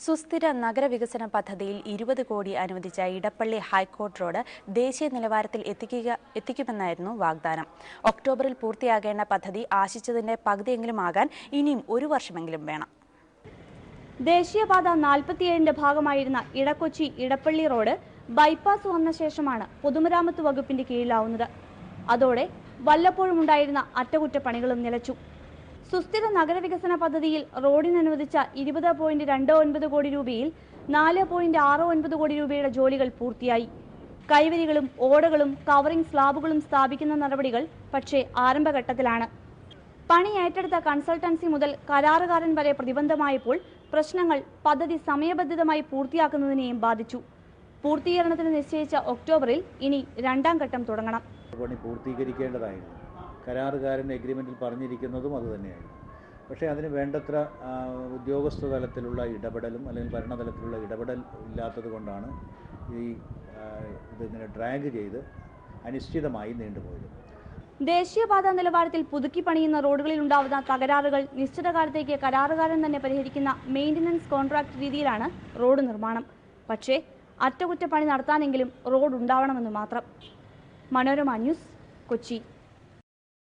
സുസ്ഥിര നഗരവികസന പദ്ധതിയിൽ 20 കോടി അനുവദിച്ച ഇടപ്പള്ളി ഹൈക്കോർട്ട് റോഡ് ദേശീയ നിലവാരത്തിൽ എത്തിക്കുമെന്നായിരുന്നു വാഗ്ദാനം. ഒക്ടോബറിൽ പൂർത്തിയാകേണ്ട പദ്ധതി ആശിച്ചതിന്റെ പകുതിയെങ്കിലും ആകാൻ ഇനിയും ഒരു വർഷമെങ്കിലും വേണം. ദേശീയപാത 47ന്റെ ഭാഗമായിരുന്ന ഇടക്കൊച്ചി ഇടപ്പള്ളി റോഡ് ബൈപ്പാസ് വന്ന ശേഷമാണ് പൊതുമരാമത്ത് വകുപ്പിന്റെ കീഴിലാവുന്നത്. അതോടെ വല്ലപ്പോഴും ഉണ്ടായിരുന്ന അറ്റകുറ്റപ്പണികളും നിലച്ചു. സുസ്ഥിര നഗരവികസന പദ്ധതിയിൽ റോഡിന് അനുവദിച്ച 20.29 കോടി രൂപയിൽ 4.69 കോടി രൂപയുടെ ജോലികൾ പൂർത്തിയായി. കൈവരികളും ഓടകളും കവറിംഗ് സ്ലാബുകളും സ്ഥാപിക്കുന്ന നടപടികൾ പക്ഷേ ആരംഭഘട്ടത്തിലാണ്. പണി ഏറ്റെടുത്ത കൺസൾട്ടൻസി മുതൽ കരാറുകാരൻ വരെ പ്രതിബന്ധമായപ്പോൾ പ്രശ്നങ്ങൾ പദ്ധതി സമയബന്ധിതമായി പൂർത്തിയാക്കുന്നതിനെയും ബാധിച്ചു. പൂർത്തീകരണത്തിന് നിശ്ചയിച്ച ഒക്ടോബറിൽ ഇനി രണ്ടാം ഘട്ടം തുടങ്ങണം. പണി പൂർത്തീകരിക്കേണ്ടതായിരുന്നു. കരാറുകാരൻ എഗ്രിമെൻറ്റിൽ പറഞ്ഞിരിക്കുന്നതും അതുതന്നെയായിരുന്നു. പക്ഷേ അതിന് വേണ്ടത്ര ഉദ്യോഗസ്ഥ തലത്തിലുള്ള ഇടപെടലും അല്ലെങ്കിൽ ഭരണതലത്തിലുള്ള ഇടപെടൽ ഇല്ലാത്തത് കൊണ്ടാണ് ഇതിങ്ങനെ ഡ്രാഗ് ചെയ്ത് അനിശ്ചിതമായി നീണ്ടുപോയത്. ദേശീയപാത നിലവാരത്തിൽ പുതുക്കി പണിയുന്ന റോഡുകളിൽ ഉണ്ടാവുന്ന തകരാറുകൾ നിശ്ചിത കാലത്തേക്ക് കരാറുകാരൻ തന്നെ പരിഹരിക്കുന്ന മെയിൻ്റനൻസ് കോൺട്രാക്ട് രീതിയിലാണ് റോഡ് നിർമ്മാണം. പക്ഷേ അറ്റകുറ്റപ്പണി നടത്താനെങ്കിലും റോഡ് ഉണ്ടാവണമെന്ന് മാത്രം. മനോരമ ന്യൂസ്, കൊച്ചി.